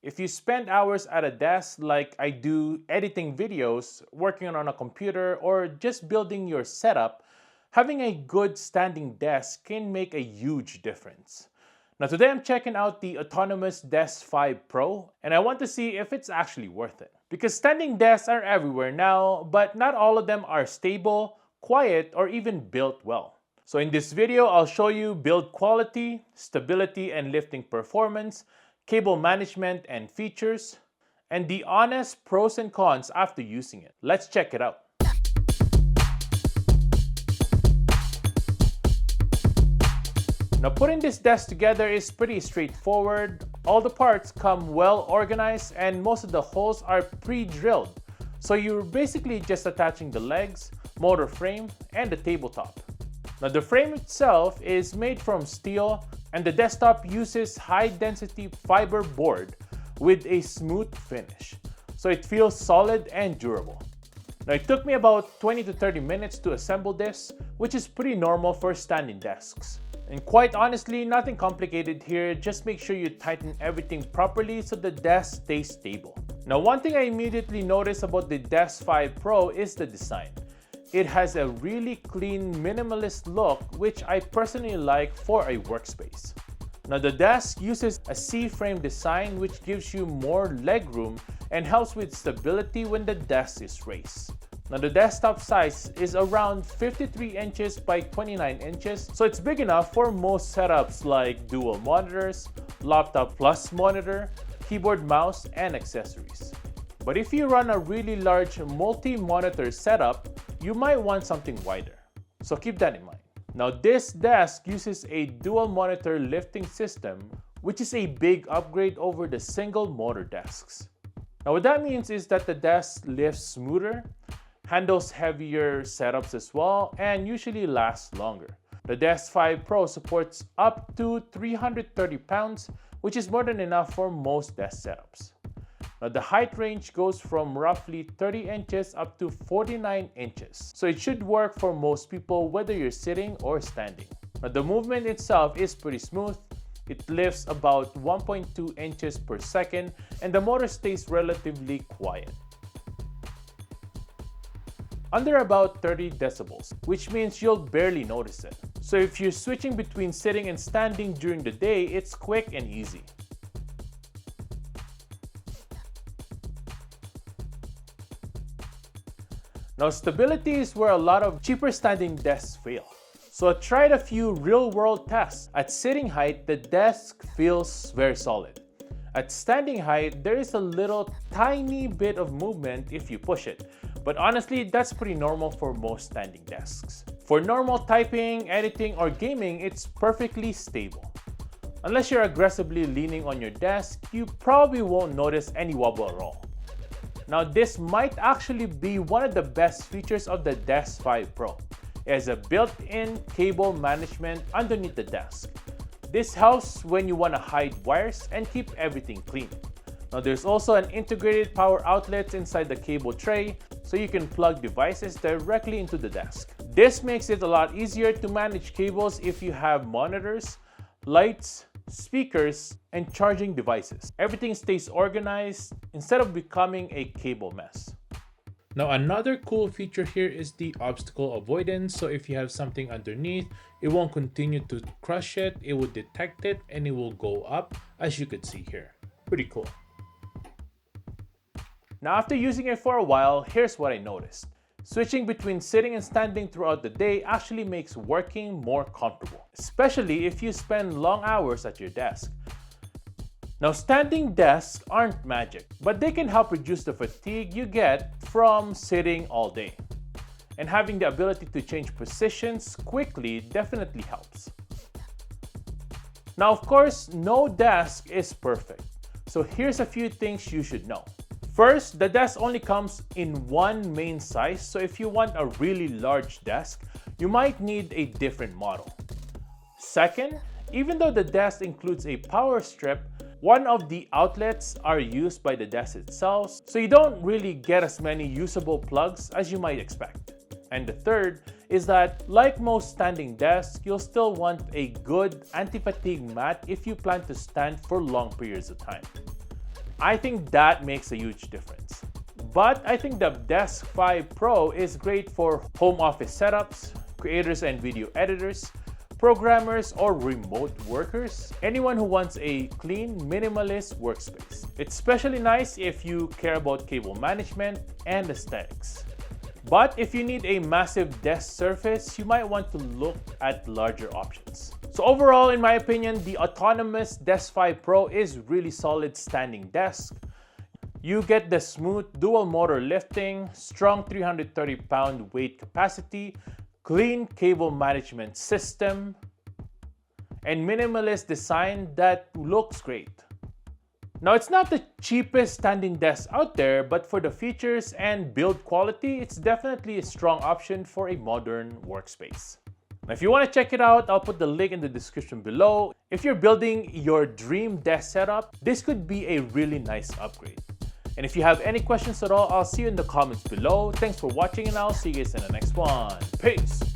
If you spend hours at a desk like I do editing videos, working on a computer, or just building your setup, having a good standing desk can make a huge difference. Now today I'm checking out the autonomous Desk 5 Pro and I want to see if it's actually worth it. Because standing desks are everywhere now, but not all of them are stable, quiet, or even built well. So in this video, I'll show you build quality, stability and lifting performance, cable management and features, and the honest pros and cons after using it. Let's check it out. Now putting this desk together is pretty straightforward. All the parts come well organized and most of the holes are pre-drilled. So you're basically just attaching the legs, motor frame, and the tabletop. Now the frame itself is made from steel and the desktop uses high-density fiber board with a smooth finish. So it feels solid and durable. Now it took me about 20 to 30 minutes to assemble this, which is pretty normal for standing desks. And quite honestly, nothing complicated here, just make sure you tighten everything properly so the desk stays stable. Now one thing I immediately noticed about the Desk 5 Pro is the design. It has a really clean, minimalist look, which I personally like for a workspace. Now the desk uses a C-frame design which gives you more legroom and helps with stability when the desk is raised. Now the desktop size is around 53 inches by 29 inches, so it's big enough for most setups like dual monitors, laptop plus monitor, keyboard, mouse, and accessories. But if you run a really large multi-monitor setup, you might want something wider, so keep that in mind. Now this desk uses a dual monitor lifting system, which is a big upgrade over the single motor desks. Now what that means is that the desk lifts smoother, handles heavier setups as well, and usually lasts longer. The Desk 5 Pro supports up to 330 pounds, which is more than enough for most desk setups. Now the height range goes from roughly 30 inches up to 49 inches, so it should work for most people whether you're sitting or standing. Now the movement itself is pretty smooth. It lifts about 1.2 inches per second and the motor stays relatively quiet. Under about 30 decibels, which means you'll barely notice it. So if you're switching between sitting and standing during the day, it's quick and easy. Now stability is where a lot of cheaper standing desks fail. So I tried a few real-world tests. At sitting height, the desk feels very solid. At standing height, there is a little tiny bit of movement if you push it. But honestly, that's pretty normal for most standing desks. For normal typing, editing, or gaming, it's perfectly stable. Unless you're aggressively leaning on your desk, you probably won't notice any wobble at all. Now this might actually be one of the best features of the Desk 5 Pro. It has a built-in cable management underneath the desk. This helps when you want to hide wires and keep everything clean. Now there's also an integrated power outlet inside the cable tray, so you can plug devices directly into the desk. This makes it a lot easier to manage cables if you have monitors, lights, speakers, and charging devices. Everything stays organized instead of becoming a cable mess. Now another cool feature here is the obstacle avoidance. So if you have something underneath, it won't continue to crush it, it will detect it and it will go up, as you could see here. Pretty cool. Now after using it for a while, here's what I noticed. Switching between sitting and standing throughout the day actually makes working more comfortable, especially if you spend long hours at your desk. Now standing desks aren't magic, but they can help reduce the fatigue you get from sitting all day. And having the ability to change positions quickly definitely helps. Now of course, no desk is perfect, so here's a few things you should know. First, the desk only comes in one main size, so if you want a really large desk, you might need a different model. Second, even though the desk includes a power strip, one of the outlets are used by the desk itself, so you don't really get as many usable plugs as you might expect. And the third is that, like most standing desks, you'll still want a good anti-fatigue mat if you plan to stand for long periods of time. I think that makes a huge difference. But I think the Desk 5 Pro is great for home office setups, creators and video editors, programmers or remote workers, anyone who wants a clean, minimalist workspace. It's especially nice if you care about cable management and aesthetics. But if you need a massive desk surface, you might want to look at larger options. So overall, in my opinion, the autonomous Desk 5 Pro is really solid standing desk. You get the smooth dual motor lifting, strong 330-pound weight capacity, clean cable management system, and minimalist design that looks great. Now, it's not the cheapest standing desk out there, but for the features and build quality, it's definitely a strong option for a modern workspace. Now, if you want to check it out, I'll put the link in the description below. If you're building your dream desk setup, this could be a really nice upgrade. And if you have any questions at all, I'll see you in the comments below. Thanks for watching, and I'll see you guys in the next one. Peace!